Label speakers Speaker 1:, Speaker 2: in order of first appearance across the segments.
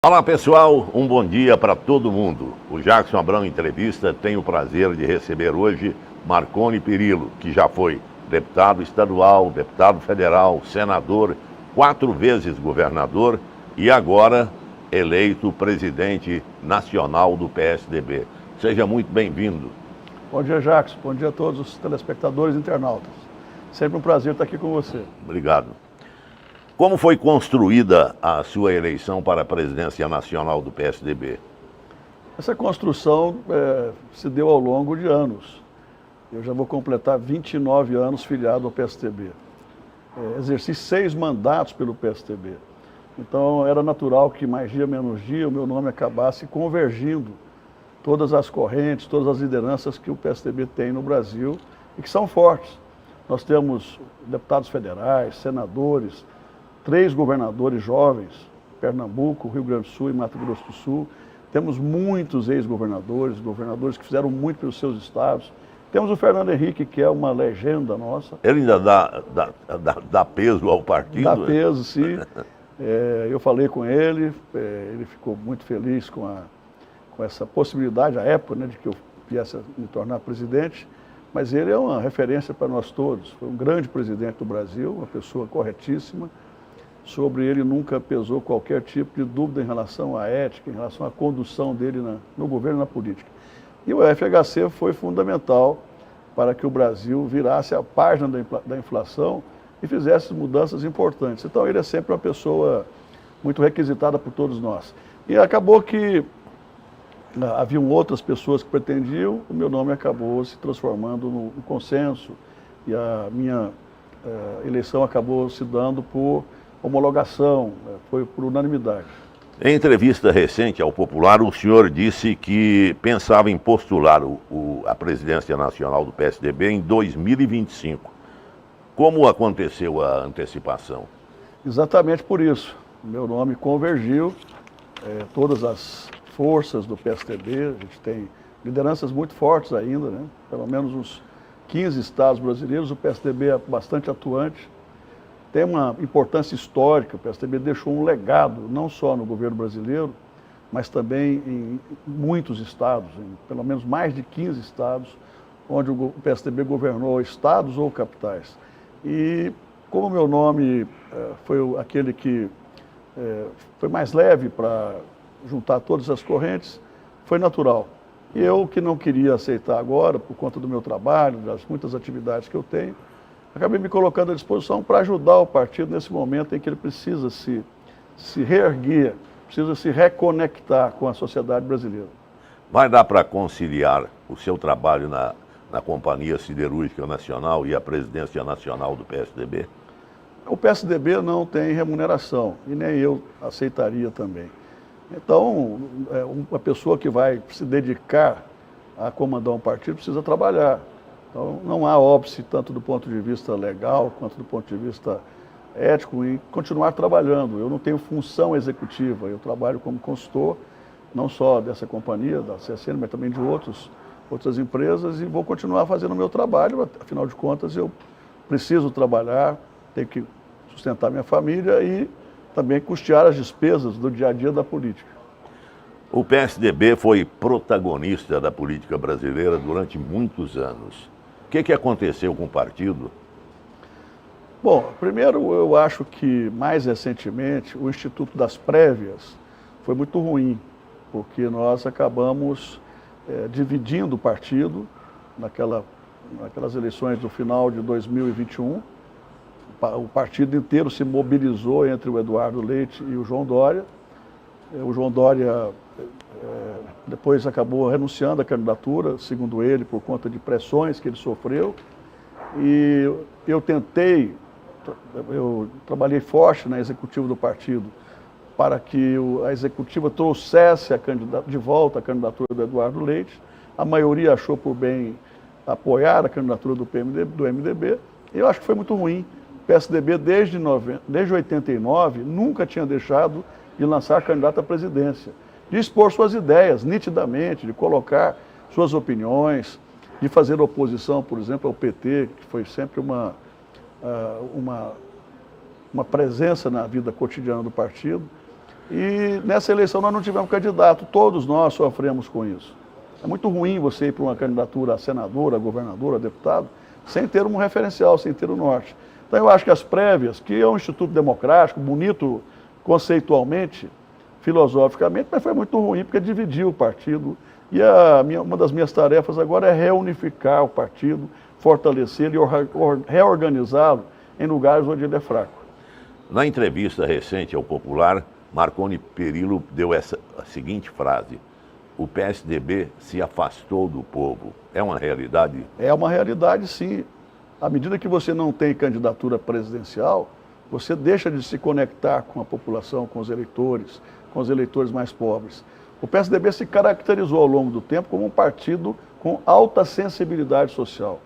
Speaker 1: Olá pessoal, um bom dia para todo mundo. O Jackson Abrão Entrevista tem o prazer de receber hoje Marconi Perillo, que já foi deputado estadual, deputado federal, senador, 4 vezes governador e agora eleito presidente nacional do PSDB. Seja muito bem-vindo.
Speaker 2: Bom dia, Jackson. Bom dia a todos os telespectadores e internautas. Sempre um prazer estar aqui com você.
Speaker 1: Obrigado. Como foi construída a sua eleição para a presidência nacional do PSDB?
Speaker 2: Essa construção se deu ao longo de anos. Eu já vou completar 29 anos filiado ao PSDB. Exerci 6 mandatos pelo PSDB. Então era natural que mais dia menos dia o meu nome acabasse convergindo todas as correntes, todas as lideranças que o PSDB tem no Brasil e que são fortes. Nós temos deputados federais, senadores, 3 governadores jovens, Pernambuco, Rio Grande do Sul e Mato Grosso do Sul. Temos muitos ex-governadores, governadores que fizeram muito pelos seus estados. Temos o Fernando Henrique, que é uma legenda nossa.
Speaker 1: Ele ainda dá peso ao partido?
Speaker 2: Dá peso, sim. Eu falei com ele, ele ficou muito feliz com essa possibilidade, à época, né, de que eu viesse a me tornar presidente. Mas ele é uma referência para nós todos. Foi um grande presidente do Brasil, uma pessoa corretíssima. Sobre ele nunca pesou qualquer tipo de dúvida em relação à ética, em relação à condução dele no governo e na política. E o FHC foi fundamental para que o Brasil virasse a página da inflação e fizesse mudanças importantes. Então ele é sempre uma pessoa muito requisitada por todos nós. E acabou que haviam outras pessoas que pretendiam, o meu nome acabou se transformando no consenso e a minha eleição acabou se dando por homologação, foi por unanimidade.
Speaker 1: Em entrevista recente ao Popular, o senhor disse que pensava em postular a presidência nacional do PSDB em 2025. Como aconteceu a antecipação?
Speaker 2: Exatamente por isso. O meu nome convergiu, todas as forças do PSDB, a gente tem lideranças muito fortes ainda, né? Pelo menos uns 15 estados brasileiros, o PSDB é bastante atuante. Tem uma importância histórica, o PSDB deixou um legado, não só no governo brasileiro, mas também em muitos estados, em pelo menos mais de 15 estados, onde o PSDB governou estados ou capitais. E como o meu nome foi aquele que foi mais leve para juntar todas as correntes, foi natural. E eu, que não queria aceitar agora, por conta do meu trabalho, das muitas atividades que eu tenho, acabei me colocando à disposição para ajudar o partido nesse momento em que ele precisa se reerguer, precisa se reconectar com a sociedade brasileira.
Speaker 1: Vai dar para conciliar o seu trabalho na Companhia Siderúrgica Nacional e a presidência nacional do PSDB?
Speaker 2: O PSDB não tem remuneração e nem eu aceitaria também. Então, uma pessoa que vai se dedicar a comandar um partido precisa trabalhar. Então, não há óbice, tanto do ponto de vista legal, quanto do ponto de vista ético, em continuar trabalhando. Eu não tenho função executiva, eu trabalho como consultor, não só dessa companhia, da CSN, mas também de outras empresas, e vou continuar fazendo o meu trabalho, afinal de contas, eu preciso trabalhar, tenho que sustentar minha família e também custear as despesas do dia a dia da política.
Speaker 1: O PSDB foi protagonista da política brasileira durante muitos anos. O que aconteceu com o partido?
Speaker 2: Bom, primeiro eu acho que mais recentemente o Instituto das Prévias foi muito ruim, porque nós acabamos dividindo o partido naquelas eleições do final de 2021. O partido inteiro se mobilizou entre o Eduardo Leite e o João Dória. O João Dória depois acabou renunciando à candidatura, segundo ele, por conta de pressões que ele sofreu. E eu trabalhei forte na executiva do partido para que a executiva trouxesse de volta a candidatura do Eduardo Leite. A maioria achou por bem apoiar a candidatura do MDB. E eu acho que foi muito ruim. O PSDB, desde 89, nunca tinha deixado de lançar candidato à presidência, de expor suas ideias nitidamente, de colocar suas opiniões, de fazer oposição, por exemplo, ao PT, que foi sempre uma presença na vida cotidiana do partido. E nessa eleição nós não tivemos candidato, todos nós sofremos com isso. É muito ruim você ir para uma candidatura a senador, a governador, a deputado, sem ter um referencial, sem ter o norte. Então eu acho que as prévias, que é um instituto democrático, bonito conceitualmente, filosoficamente, mas foi muito ruim porque dividiu o partido. E uma das minhas tarefas agora é reunificar o partido, fortalecê-lo e reorganizá-lo em lugares onde ele é fraco.
Speaker 1: Na entrevista recente ao Popular, Marconi Perillo deu a seguinte frase: o PSDB se afastou do povo. É uma realidade?
Speaker 2: É uma realidade, sim. À medida que você não tem candidatura presidencial, você deixa de se conectar com a população, com os eleitores mais pobres. O PSDB se caracterizou ao longo do tempo como um partido com alta sensibilidade social.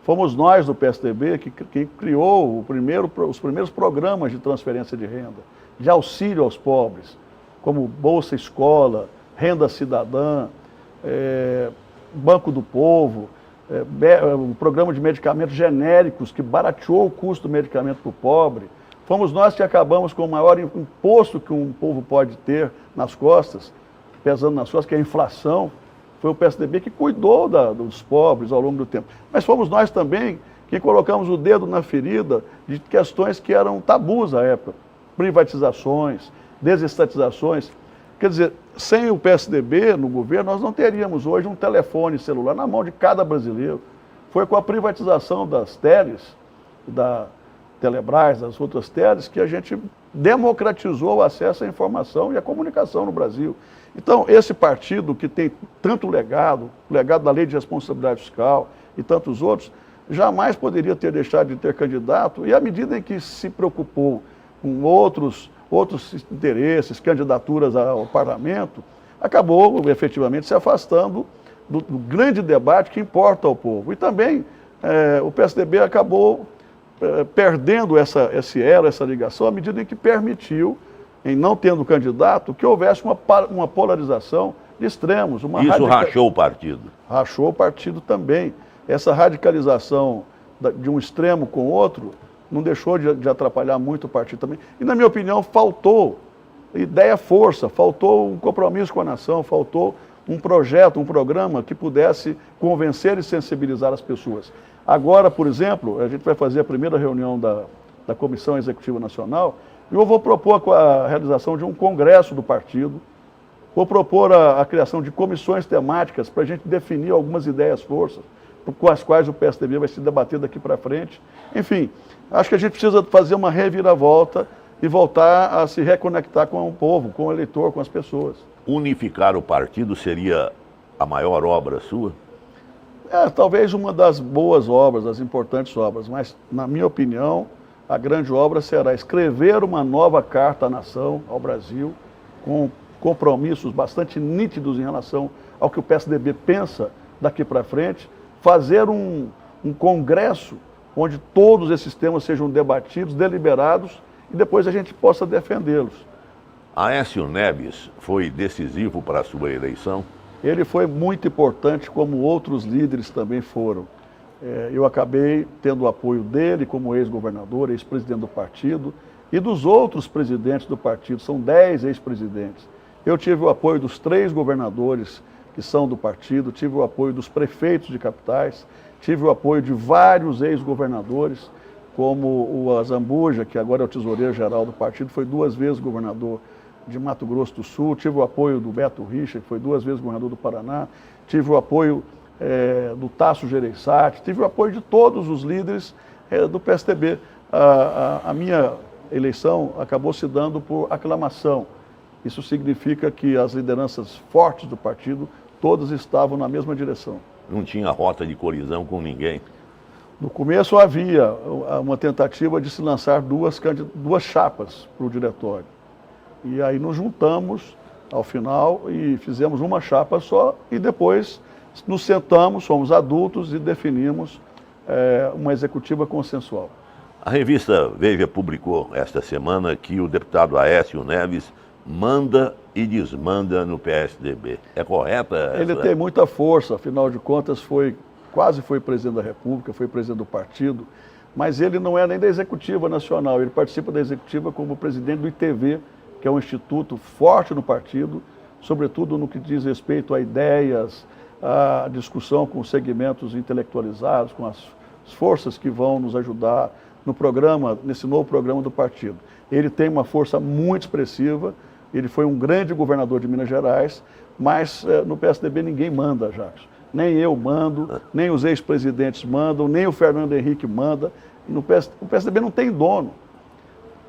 Speaker 2: Fomos nós do PSDB que criou os primeiros programas de transferência de renda, de auxílio aos pobres, como Bolsa Escola, Renda Cidadã, Banco do Povo, o programa de medicamentos genéricos que barateou o custo do medicamento para o pobre. Fomos nós que acabamos com o maior imposto que um povo pode ter nas costas, pesando nas costas, que é a inflação. Foi o PSDB que cuidou dos pobres ao longo do tempo. Mas fomos nós também que colocamos o dedo na ferida de questões que eram tabus à época. Privatizações, desestatizações. Quer dizer, sem o PSDB no governo, nós não teríamos hoje um telefone celular na mão de cada brasileiro. Foi com a privatização das teles, da Telebrás, das outras teles, que a gente democratizou o acesso à informação e à comunicação no Brasil. Então, esse partido que tem tanto legado, o legado da Lei de Responsabilidade Fiscal e tantos outros, jamais poderia ter deixado de ter candidato, e à medida em que se preocupou com outros interesses, candidaturas ao parlamento, acabou efetivamente se afastando do grande debate que importa ao povo. E também o PSDB acabou perdendo esse elo, essa ligação, à medida em que permitiu, em não tendo candidato, que houvesse uma polarização de extremos.
Speaker 1: Isso rachou o partido.
Speaker 2: Rachou o partido também. Essa radicalização de um extremo com o outro não deixou de atrapalhar muito o partido também. E, na minha opinião, faltou força, faltou um compromisso com a nação, faltou um projeto, um programa que pudesse convencer e sensibilizar as pessoas. Agora, por exemplo, a gente vai fazer a primeira reunião da Comissão Executiva Nacional e eu vou propor a realização de um congresso do partido, vou propor a criação de comissões temáticas para a gente definir algumas ideias forças, com as quais o PSDB vai se debater daqui para frente. Enfim, acho que a gente precisa fazer uma reviravolta e voltar a se reconectar com o povo, com o eleitor, com as pessoas.
Speaker 1: Unificar o partido seria a maior obra sua?
Speaker 2: Talvez uma das boas obras, das importantes obras, mas, na minha opinião, a grande obra será escrever uma nova carta à nação, ao Brasil, com compromissos bastante nítidos em relação ao que o PSDB pensa daqui para frente, fazer um congresso onde todos esses temas sejam debatidos, deliberados, e depois a gente possa defendê-los.
Speaker 1: Aécio Neves foi decisivo para a sua eleição?
Speaker 2: Ele foi muito importante, como outros líderes também foram. Eu acabei tendo o apoio dele como ex-governador, ex-presidente do partido, e dos outros presidentes do partido, são 10 ex-presidentes. Eu tive o apoio dos 3 governadores que são do partido, tive o apoio dos prefeitos de capitais, tive o apoio de vários ex-governadores, como o Azambuja, que agora é o tesoureiro-geral do partido, foi 2 vezes governador de Mato Grosso do Sul, tive o apoio do Beto Richa, que foi 2 vezes governador do Paraná, tive o apoio do Tasso Gereissati, tive o apoio de todos os líderes do PSDB. A minha eleição acabou se dando por aclamação. Isso significa que as lideranças fortes do partido, todas estavam na mesma direção.
Speaker 1: Não tinha rota de colisão com ninguém?
Speaker 2: No começo havia uma tentativa de se lançar duas chapas para o diretório. E aí nos juntamos ao final e fizemos uma chapa só e depois nos sentamos, somos adultos e definimos uma executiva consensual.
Speaker 1: A revista Veja publicou esta semana que o deputado Aécio Neves manda e desmanda no PSDB. É correta essa?
Speaker 2: Ele tem muita força, afinal de contas quase foi presidente da República, foi presidente do partido, mas ele não é nem da executiva nacional, ele participa da executiva como presidente do ITV, que é um instituto forte no partido, sobretudo no que diz respeito a ideias, a discussão com segmentos intelectualizados, com as forças que vão nos ajudar no programa, nesse novo programa do partido. Ele tem uma força muito expressiva, ele foi um grande governador de Minas Gerais, mas no PSDB ninguém manda, Jackson. Nem eu mando, nem os ex-presidentes mandam, nem o Fernando Henrique manda. O PSDB não tem dono.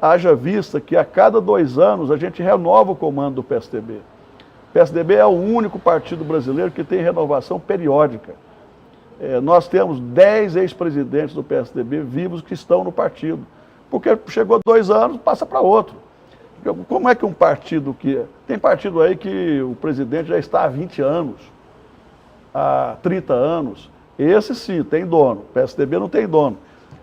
Speaker 2: Haja vista que a cada 2 anos a gente renova o comando do PSDB. O PSDB é o único partido brasileiro que tem renovação periódica. Nós temos 10 ex-presidentes do PSDB vivos que estão no partido. Porque chegou 2 anos, passa para outro. Como é que um partido que... Tem partido aí que o presidente já está há 20 anos, há 30 anos. Esse sim, tem dono. O PSDB não tem dono.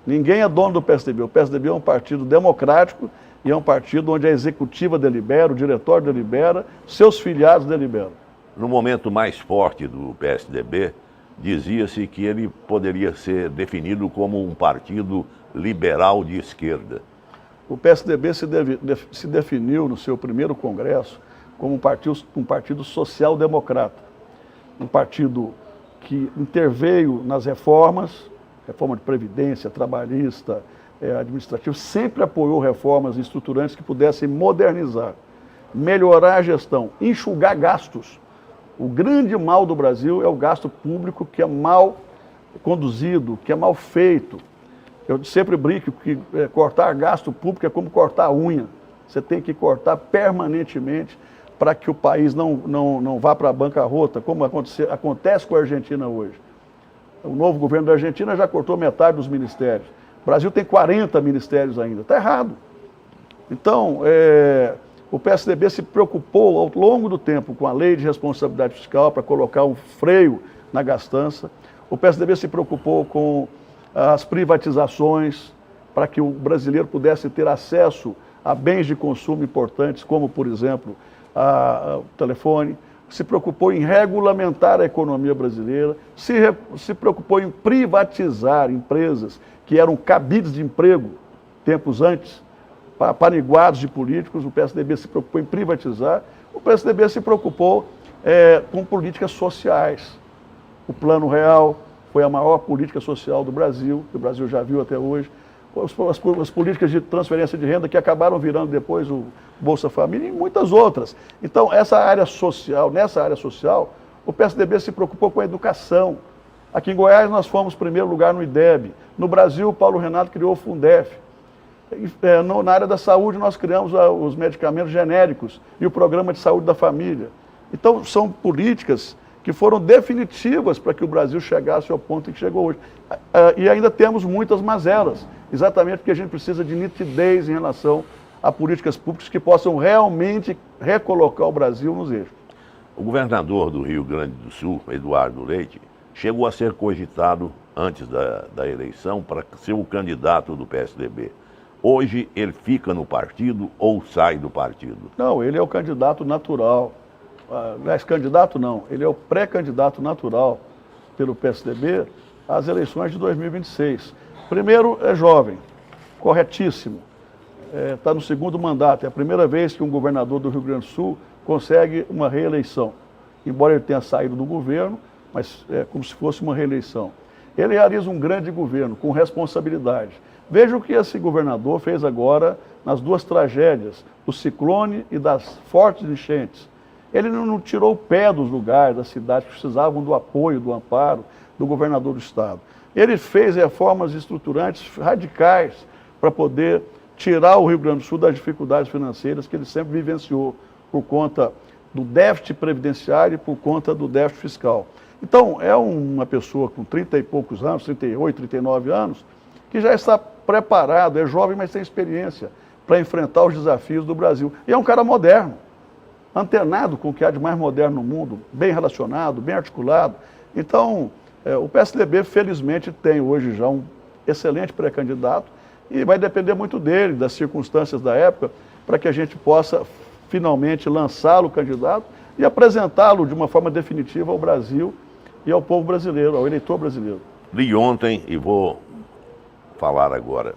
Speaker 2: Ninguém é dono do PSDB. O PSDB é um partido democrático e é um partido onde a executiva delibera, o diretório delibera, seus filiados deliberam.
Speaker 1: No momento mais forte do PSDB, dizia-se que ele poderia ser definido como um partido liberal de esquerda.
Speaker 2: O PSDB se definiu no seu primeiro congresso como um partido social-democrata, um partido que interveio nas reforma de previdência, trabalhista, administrativa, sempre apoiou reformas estruturantes que pudessem modernizar, melhorar a gestão, enxugar gastos. O grande mal do Brasil é o gasto público que é mal conduzido, que é mal feito. Eu sempre brinco que cortar gasto público é como cortar a unha. Você tem que cortar permanentemente para que o país não vá para a bancarrota, como acontece com a Argentina hoje. O novo governo da Argentina já cortou metade dos ministérios. O Brasil tem 40 ministérios ainda. Está errado. Então, o PSDB se preocupou ao longo do tempo com a lei de responsabilidade fiscal para colocar um freio na gastança. O PSDB se preocupou com as privatizações para que o brasileiro pudesse ter acesso a bens de consumo importantes, como, por exemplo, o telefone. Se preocupou em regulamentar a economia brasileira, se preocupou em privatizar empresas que eram cabides de emprego tempos antes, paniguados de políticos. O PSDB se preocupou em privatizar. O PSDB se preocupou com políticas sociais. O Plano Real foi a maior política social do Brasil, que o Brasil já viu até hoje. As políticas de transferência de renda que acabaram virando depois o Bolsa Família e muitas outras. Então, nessa área social, o PSDB se preocupou com a educação. Aqui em Goiás nós fomos primeiro lugar no IDEB. No Brasil, o Paulo Renato criou o Fundef. Na área da saúde, nós criamos os medicamentos genéricos e o Programa de Saúde da Família. Então, são políticas que foram definitivas para que o Brasil chegasse ao ponto em que chegou hoje. E ainda temos muitas mazelas, exatamente porque a gente precisa de nitidez em relação a políticas públicas que possam realmente recolocar o Brasil nos eixos.
Speaker 1: O governador do Rio Grande do Sul, Eduardo Leite, chegou a ser cogitado antes da eleição para ser o candidato do PSDB. Hoje ele fica no partido ou sai do partido?
Speaker 2: Não, ele é o candidato natural. Aliás, candidato não, ele é o pré-candidato natural pelo PSDB às eleições de 2026. Primeiro, é jovem, corretíssimo, está no segundo mandato. É a primeira vez que um governador do Rio Grande do Sul consegue uma reeleição. Embora ele tenha saído do governo, mas é como se fosse uma reeleição. Ele realiza um grande governo, com responsabilidade. Veja o que esse governador fez agora nas 2 tragédias, do ciclone e das fortes enchentes. Ele não tirou o pé dos lugares, das cidades que precisavam do apoio, do amparo do governador do estado. Ele fez reformas estruturantes radicais para poder tirar o Rio Grande do Sul das dificuldades financeiras que ele sempre vivenciou por conta do déficit previdenciário e por conta do déficit fiscal. Então, é uma pessoa com 30 e poucos anos, 38, 39 anos, que já está preparado, é jovem, mas tem experiência para enfrentar os desafios do Brasil. E é um cara moderno, antenado com o que há de mais moderno no mundo, bem relacionado, bem articulado. Então, o PSDB, felizmente, tem hoje já um excelente pré-candidato e vai depender muito dele, das circunstâncias da época, para que a gente possa finalmente lançá-lo candidato e apresentá-lo de uma forma definitiva ao Brasil e ao povo brasileiro, ao eleitor brasileiro.
Speaker 1: Li ontem e vou falar agora.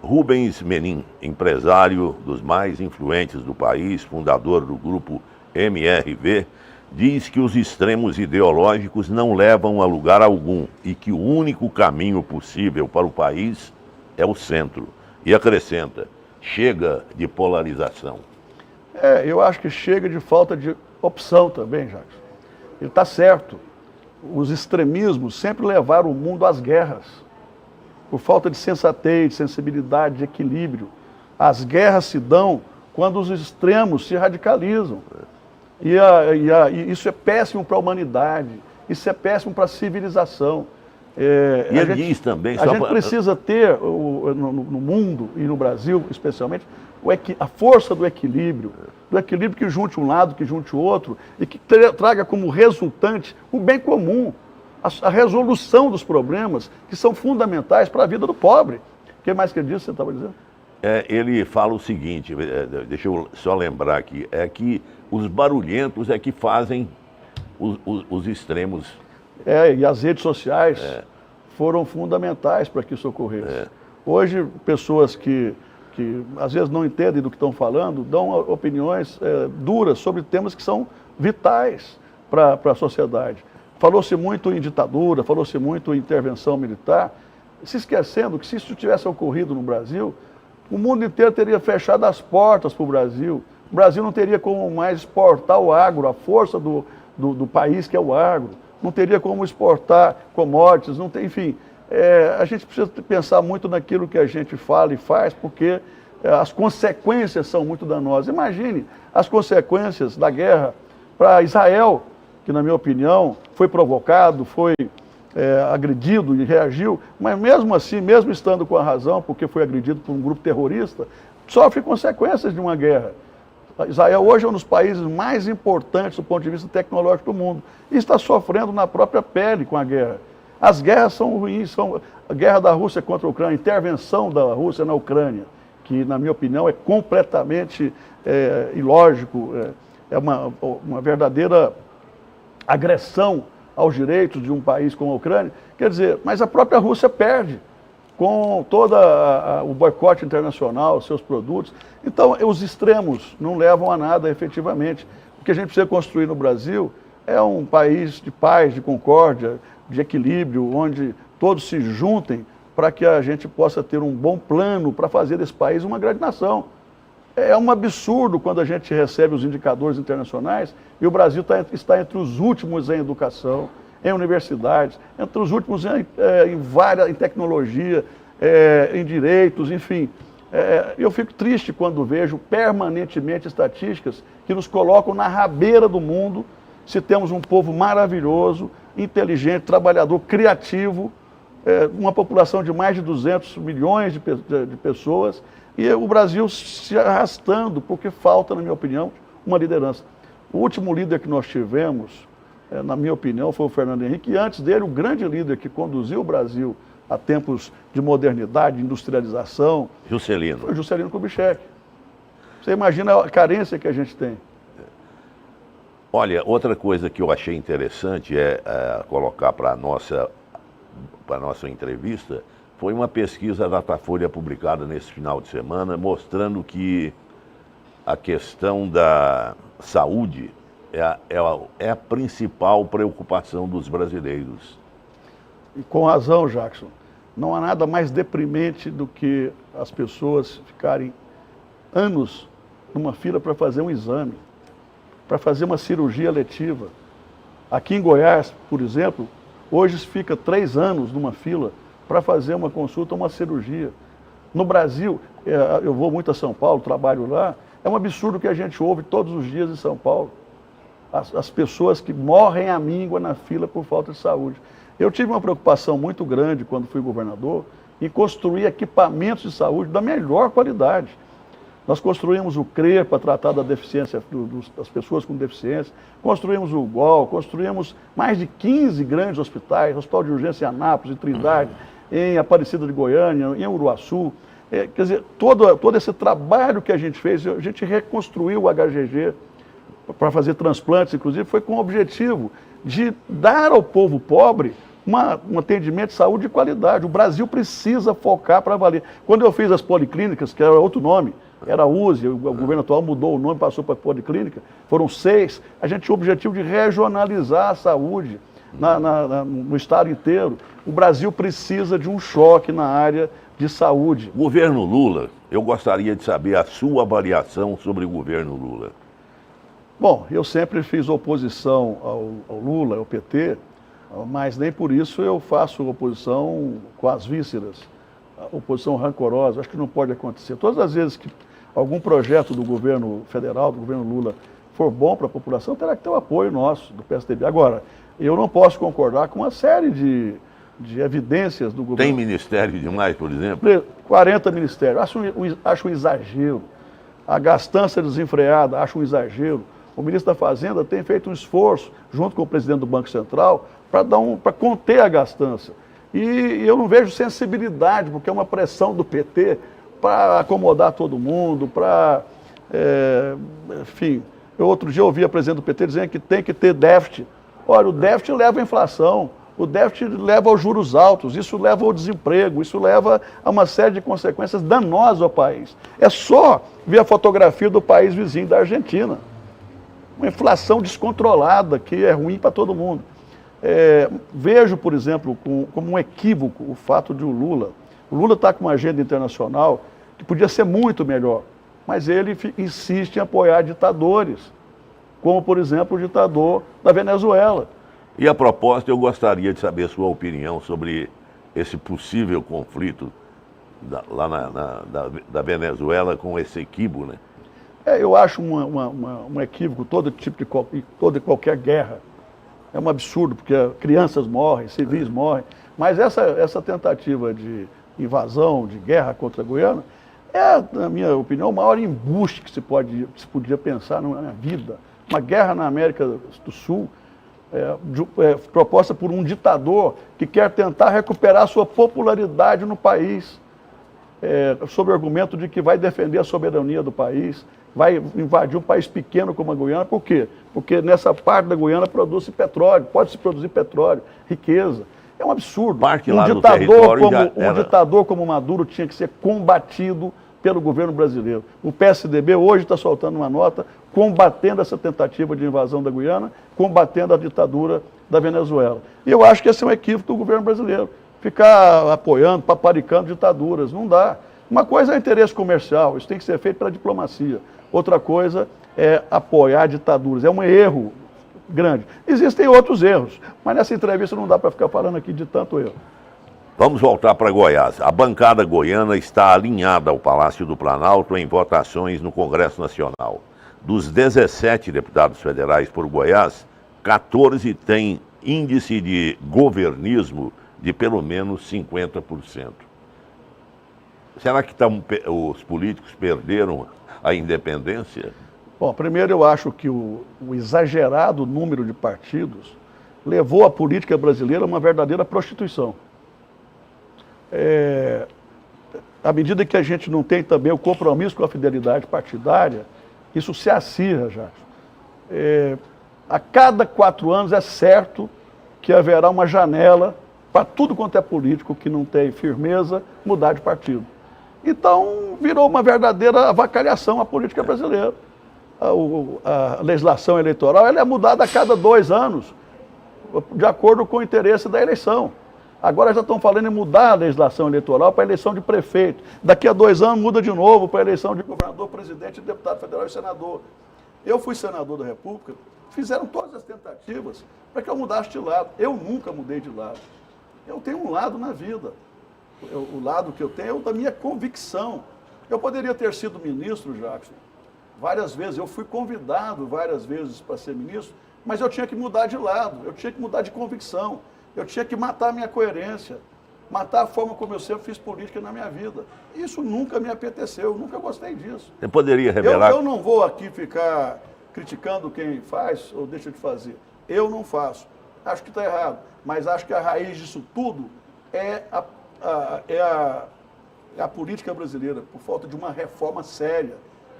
Speaker 1: Rubens Menin, empresário dos mais influentes do país, fundador do grupo MRV, diz que os extremos ideológicos não levam a lugar algum e que o único caminho possível para o país é o centro. E acrescenta, chega de polarização.
Speaker 2: Eu acho que chega de falta de opção também, Jacques. Ele está certo. Os extremismos sempre levaram o mundo às guerras. Por falta de sensatez, de sensibilidade, de equilíbrio. As guerras se dão quando os extremos se radicalizam. E isso é péssimo para a humanidade, isso é péssimo para a civilização.
Speaker 1: Ele diz também...
Speaker 2: A gente precisa ter, no mundo e no Brasil especialmente, a força do equilíbrio que junte um lado, que junte o outro, e que traga como resultante o bem comum, a resolução dos problemas que são fundamentais para a vida do pobre. O que mais que ele disse, você estava dizendo?
Speaker 1: Ele fala o seguinte, deixa eu só lembrar aqui, é que os barulhentos é que fazem os extremos.
Speaker 2: E as redes sociais foram fundamentais para que isso ocorresse. Hoje, pessoas que às vezes não entendem do que estão falando, dão opiniões duras sobre temas que são vitais para a sociedade. Falou-se muito em ditadura, falou-se muito em intervenção militar, se esquecendo que se isso tivesse ocorrido no Brasil, o mundo inteiro teria fechado as portas para o Brasil. O Brasil não teria como mais exportar o agro, a força do país que é o agro. Não teria como exportar commodities, não tem, enfim. A gente precisa pensar muito naquilo que a gente fala e faz, porque as consequências são muito danosas. Imagine as consequências da guerra para Israel, que, na minha opinião, foi provocado, foi agredido e reagiu, mas mesmo assim, mesmo estando com a razão, porque foi agredido por um grupo terrorista, sofre consequências de uma guerra. Israel hoje é um dos países mais importantes do ponto de vista tecnológico do mundo e está sofrendo na própria pele com a guerra. As guerras são ruins, a guerra da Rússia contra a Ucrânia, a intervenção da Rússia na Ucrânia, que, na minha opinião, é completamente ilógico, é uma verdadeira agressão aos direitos de um país como a Ucrânia. Quer dizer, mas a própria Rússia perde com todo o boicote internacional, seus produtos. Então, os extremos não levam a nada efetivamente. O que a gente precisa construir no Brasil é um país de paz, de concórdia, de equilíbrio, onde todos se juntem para que a gente possa ter um bom plano para fazer desse país uma grande nação. É um absurdo quando a gente recebe os indicadores internacionais e o Brasil está entre os últimos em educação, em universidades, entre os últimos em tecnologia, em direitos, enfim. Eu fico triste quando vejo permanentemente estatísticas que nos colocam na rabeira do mundo, se temos um povo maravilhoso, inteligente, trabalhador, criativo, uma população de mais de 200 milhões de pessoas, e o Brasil se arrastando, porque falta, na minha opinião, uma liderança. O último líder que nós tivemos, na minha opinião, foi o Fernando Henrique, e antes dele, o grande líder que conduziu o Brasil a tempos de modernidade, de industrialização,
Speaker 1: Juscelino.
Speaker 2: Foi Juscelino Kubitschek. Você imagina a carência que a gente tem.
Speaker 1: Olha, outra coisa que eu achei interessante colocar para a nossa entrevista foi uma pesquisa da Datafolha publicada nesse final de semana, mostrando que a questão da saúde é a principal preocupação dos brasileiros.
Speaker 2: E com razão, Jackson. Não há nada mais deprimente do que as pessoas ficarem anos numa fila para fazer um exame, para fazer uma cirurgia letiva. Aqui em Goiás, por exemplo, hoje se fica 3 anos numa fila para fazer uma consulta, uma cirurgia. No Brasil, eu vou muito a São Paulo, trabalho lá, é um absurdo que a gente ouve todos os dias em São Paulo. As pessoas que morrem à míngua na fila por falta de saúde. Eu tive uma preocupação muito grande quando fui governador em construir equipamentos de saúde da melhor qualidade. Nós construímos o CRE para tratar da deficiência das pessoas com deficiência, construímos o UGOL, construímos mais de 15 grandes hospitais, hospital de urgência em Anápolis, em Trindade, em Aparecida de Goiânia, em Uruaçu. Quer dizer, todo esse trabalho que a gente fez, a gente reconstruiu o HGG para fazer transplantes, inclusive, foi com o objetivo de dar ao povo pobre um atendimento de saúde de qualidade. O Brasil precisa focar para valer. Quando eu fiz as policlínicas, que era outro nome, era USE, o governo atual mudou o nome, passou para policlínica, foram 6, a gente tinha o objetivo de regionalizar a saúde no estado inteiro. O Brasil precisa de um choque na área de saúde.
Speaker 1: Governo Lula, eu gostaria de saber a sua avaliação sobre o governo Lula.
Speaker 2: Bom, eu sempre fiz oposição ao Lula, ao PT, mas nem por isso eu faço oposição com as vísceras, oposição rancorosa. Acho que não pode acontecer. Todas as vezes que algum projeto do governo federal, do governo Lula, for bom para a população, terá que ter o apoio nosso, do PSDB. Agora, eu não posso concordar com uma série de evidências do governo.
Speaker 1: Tem ministério demais, por exemplo?
Speaker 2: 40 ministérios. Acho um exagero. A gastança desenfreada, acho um exagero. O ministro da Fazenda tem feito um esforço, junto com o presidente do Banco Central, para conter a gastança. E eu não vejo sensibilidade, porque é uma pressão do PT para acomodar todo mundo, para... enfim, outro dia eu ouvi a presidente do PT dizendo que tem que ter déficit. Olha, o déficit leva à inflação, o déficit leva aos juros altos, isso leva ao desemprego, isso leva a uma série de consequências danosas ao país. É só ver a fotografia do país vizinho, da Argentina. Uma inflação descontrolada, que é ruim para todo mundo. Vejo, por exemplo, como um equívoco o fato de o Lula está com uma agenda internacional que podia ser muito melhor, mas ele insiste em apoiar ditadores, como, por exemplo, o ditador da Venezuela.
Speaker 1: E a propósito, eu gostaria de saber a sua opinião sobre esse possível conflito lá da Venezuela com esse equívoco, né?
Speaker 2: Eu acho um equívoco todo tipo toda e qualquer guerra. É um absurdo, porque crianças morrem, civis morrem. Mas essa tentativa de invasão, de guerra contra a Guiana, na minha opinião, o maior embuste que se podia pensar na vida. Uma guerra na América do Sul, proposta por um ditador que quer tentar recuperar sua popularidade no país, sob o argumento de que vai defender a soberania do país, vai invadir um país pequeno como a Guiana. Por quê? Porque nessa parte da Guiana produz petróleo, pode-se produzir petróleo, riqueza. É um absurdo. Um ditador como Maduro tinha que ser combatido pelo governo brasileiro. O PSDB hoje está soltando uma nota combatendo essa tentativa de invasão da Guiana, combatendo a ditadura da Venezuela. E eu acho que esse é um equívoco do governo brasileiro. Ficar apoiando, paparicando ditaduras, não dá. Uma coisa é interesse comercial, isso tem que ser feito pela diplomacia. Outra coisa é apoiar ditaduras. É um erro grande. Existem outros erros, mas nessa entrevista não dá para ficar falando aqui de tanto erro.
Speaker 1: Vamos voltar para Goiás. A bancada goiana está alinhada ao Palácio do Planalto em votações no Congresso Nacional. Dos 17 deputados federais por Goiás, 14 têm índice de governismo de pelo menos 50%. Será que os políticos perderam a independência?
Speaker 2: Bom, primeiro eu acho que o exagerado número de partidos levou a política brasileira a uma verdadeira prostituição. À medida que a gente não tem também o compromisso com a fidelidade partidária, isso se acirra já. A cada 4 anos é certo que haverá uma janela para tudo quanto é político que não tem firmeza mudar de partido. Então, virou uma verdadeira avacalhação a política brasileira. A legislação eleitoral ela é mudada a cada 2 anos, de acordo com o interesse da eleição. Agora já estão falando em mudar a legislação eleitoral para a eleição de prefeito. Daqui a 2 anos muda de novo para a eleição de governador, presidente, deputado federal e senador. Eu fui senador da República, fizeram todas as tentativas para que eu mudasse de lado. Eu nunca mudei de lado. Eu tenho um lado na vida. O lado que eu tenho é o da minha convicção. Eu poderia ter sido ministro, Jackson, várias vezes. Eu fui convidado várias vezes para ser ministro, mas eu tinha que mudar de lado, eu tinha que mudar de convicção, eu tinha que matar a minha coerência, matar a forma como eu sempre fiz política na minha vida. Isso nunca me apeteceu, eu nunca gostei disso.
Speaker 1: Você poderia revelar?
Speaker 2: Eu não vou aqui ficar criticando quem faz ou deixa de fazer. Eu não faço. Acho que está errado, mas acho que a raiz disso tudo é a política brasileira, por falta de uma reforma séria.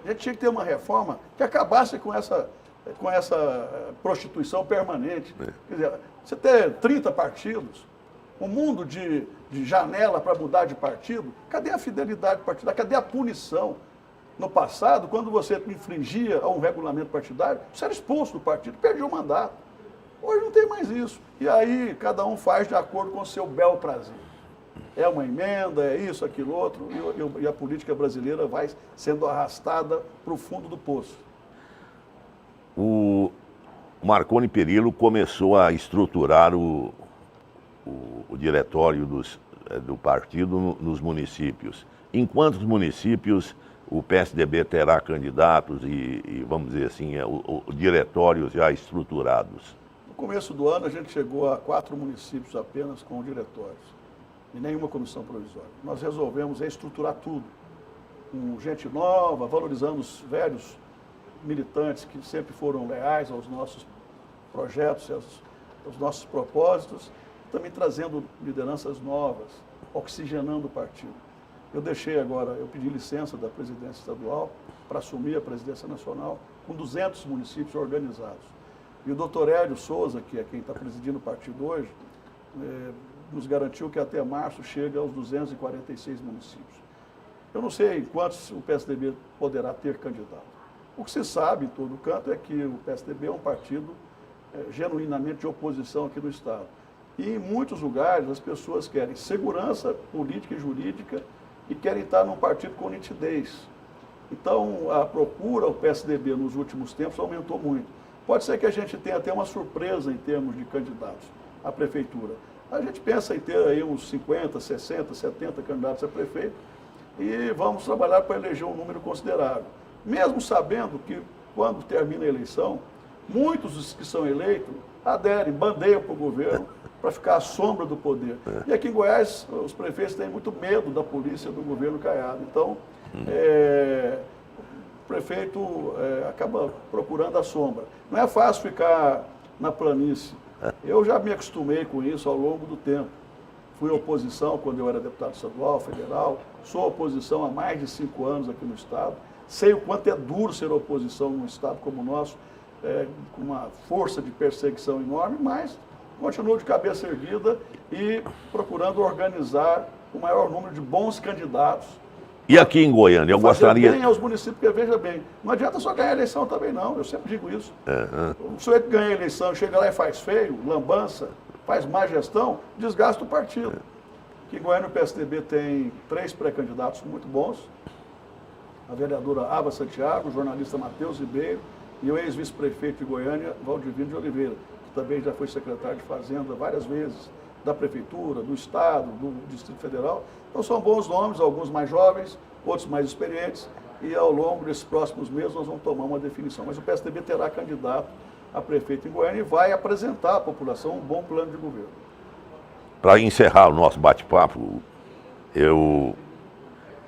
Speaker 2: A gente tinha que ter uma reforma que acabasse com essa prostituição permanente. Quer dizer, você ter 30 partidos, um mundo de janela para mudar de partido. Cadê a fidelidade partidária? Cadê a punição? No passado, quando você infringia a um regulamento partidário, você era expulso do partido, perdia o mandato. Hoje não tem mais isso. E aí cada um faz de acordo com o seu bel prazer. É uma emenda, é isso, aquilo, outro, e a política brasileira vai sendo arrastada para o fundo do poço.
Speaker 1: O Marconi Perillo começou a estruturar o diretório do partido nos municípios. Em quantos municípios o PSDB terá candidatos e vamos dizer assim, diretórios já estruturados?
Speaker 2: No começo do ano a gente chegou a 4 municípios apenas com diretórios e nenhuma comissão provisória. Nós resolvemos reestruturar tudo, com gente nova, valorizando os velhos militantes que sempre foram leais aos nossos projetos, aos nossos propósitos, também trazendo lideranças novas, oxigenando o partido. Eu pedi licença da presidência estadual para assumir a presidência nacional com 200 municípios organizados. E o doutor Hélio Souza, que é quem está presidindo o partido hoje, nos garantiu que até março chega aos 246 municípios. Eu não sei quantos o PSDB poderá ter candidato. O que se sabe em todo canto é que o PSDB é um partido genuinamente de oposição aqui no Estado. E em muitos lugares as pessoas querem segurança política e jurídica e querem estar num partido com nitidez. Então, a procura ao PSDB nos últimos tempos aumentou muito. Pode ser que a gente tenha até uma surpresa em termos de candidatos à prefeitura. A gente pensa em ter aí uns 50, 60, 70 candidatos a prefeito e vamos trabalhar para eleger um número considerável. Mesmo sabendo que, quando termina a eleição, muitos dos que são eleitos aderem, bandeiam para o governo para ficar à sombra do poder. E aqui em Goiás, os prefeitos têm muito medo da polícia do governo Caiado. Então, o prefeito acaba procurando a sombra. Não é fácil ficar na planície. Eu já me acostumei com isso ao longo do tempo. Fui oposição quando eu era deputado estadual, federal, sou oposição há mais de 5 anos aqui no Estado. Sei o quanto é duro ser oposição num Estado como o nosso, com uma força de perseguição enorme, mas continuo de cabeça erguida e procurando organizar o maior número de bons candidatos.
Speaker 1: E aqui em Goiânia, eu gostaria...
Speaker 2: bem aos municípios, porque veja bem, não adianta só ganhar a eleição também não, eu sempre digo isso. O sujeito que ganha a eleição, chega lá e faz feio, lambança, faz má gestão, desgasta o partido. Aqui em Goiânia o PSDB tem 3 pré-candidatos muito bons, a vereadora Ava Santiago, o jornalista Matheus Ribeiro e o ex-vice-prefeito de Goiânia, Valdivino de Oliveira, que também já foi secretário de Fazenda várias vezes, da Prefeitura, do Estado, do Distrito Federal. Então são bons nomes, alguns mais jovens, outros mais experientes, e ao longo desses próximos meses nós vamos tomar uma definição. Mas o PSDB terá candidato a prefeito em Goiânia e vai apresentar à população um bom plano de governo.
Speaker 1: Para encerrar o nosso bate-papo, eu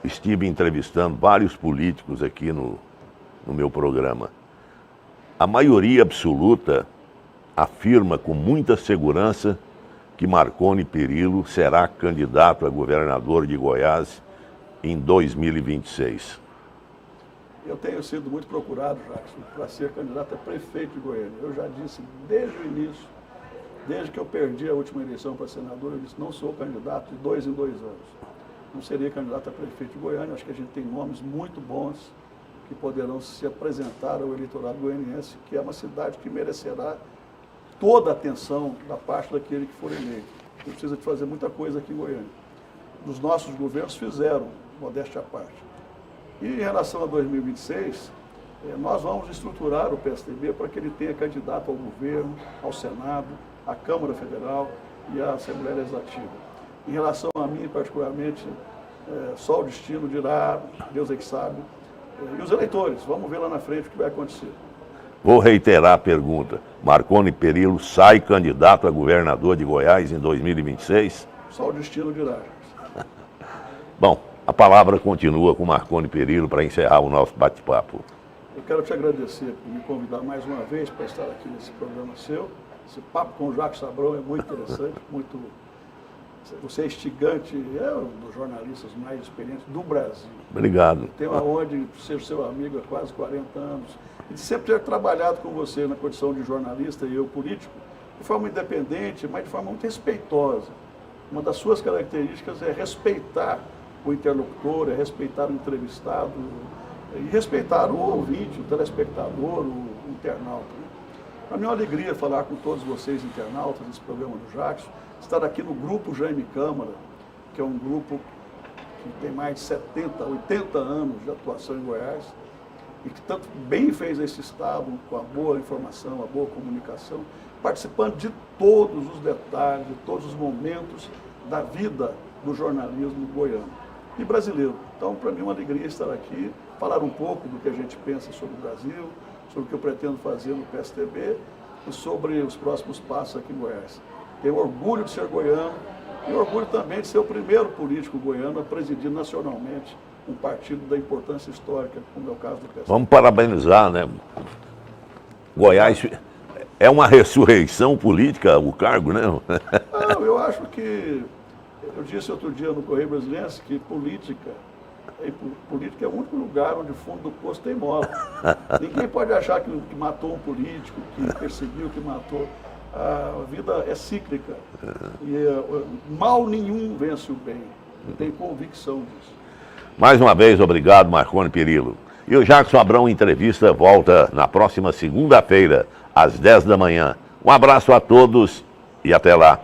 Speaker 1: estive entrevistando vários políticos aqui no meu programa. A maioria absoluta afirma com muita segurança que Marconi Perillo será candidato a governador de Goiás em 2026.
Speaker 2: Eu tenho sido muito procurado, Jackson, para ser candidato a prefeito de Goiânia. Eu já disse desde o início, desde que eu perdi a última eleição para senador, eu disse, não sou candidato de 2 em 2 anos. Não seria candidato a prefeito de Goiânia, acho que a gente tem nomes muito bons que poderão se apresentar ao eleitorado goianiense, que é uma cidade que merecerá toda a atenção da parte daquele que for eleito. A gente precisa de fazer muita coisa aqui em Goiânia. Os nossos governos fizeram, modéstia à parte. E em relação a 2026, nós vamos estruturar o PSDB para que ele tenha candidato ao governo, ao Senado, à Câmara Federal e à Assembleia Legislativa. Em relação a mim, particularmente, só o destino dirá, Deus é que sabe, e os eleitores, vamos ver lá na frente o que vai acontecer.
Speaker 1: Vou reiterar a pergunta. Marconi Perillo sai candidato a governador de Goiás em 2026?
Speaker 2: Só o destino dirá.
Speaker 1: Bom, a palavra continua com Marconi Perillo para encerrar o nosso bate-papo.
Speaker 2: Eu quero te agradecer por me convidar mais uma vez para estar aqui nesse programa seu. Esse papo com o Jacques Sabrão é muito interessante, muito... Você é instigante, é um dos jornalistas mais experientes do Brasil.
Speaker 1: Obrigado.
Speaker 2: Tenho a honra de ser seu amigo há quase 40 anos e de sempre ter trabalhado com você na condição de jornalista e eu político, de forma independente, mas de forma muito respeitosa. uma das suas características é respeitar o interlocutor, é respeitar o entrevistado, e respeitar o ouvinte, o telespectador, o internauta. Né? Para mim é uma alegria falar com todos vocês, internautas, nesse programa do Jackson, estar aqui no Grupo Jaime Câmara, que é um grupo que tem mais de 70, 80 anos de atuação em Goiás, e que tanto bem fez esse Estado com a boa informação, a boa comunicação, participando de todos os detalhes, de todos os momentos da vida do jornalismo goiano e brasileiro. Então, para mim é uma alegria estar aqui, falar um pouco do que a gente pensa sobre o Brasil, sobre o que eu pretendo fazer no PSTB e sobre os próximos passos aqui em Goiás. Tenho orgulho de ser goiano e orgulho também de ser o primeiro político goiano a presidir nacionalmente um partido da importância histórica, como é o caso do PSTB.
Speaker 1: Vamos parabenizar, né? Goiás é uma ressurreição política o cargo, né?
Speaker 2: Não, eu acho que, eu disse outro dia no Correio Brasiliense que política é o único lugar onde o fundo do poço tem mola. Ninguém pode achar que matou um político, que perseguiu, que matou. A vida é cíclica e mal nenhum vence o bem. Eu tenho convicção disso.
Speaker 1: Mais uma vez, obrigado, Marconi Perillo. E o Jackson Abrão Entrevista volta na próxima segunda-feira, às 10 da manhã. Um abraço a todos e até lá.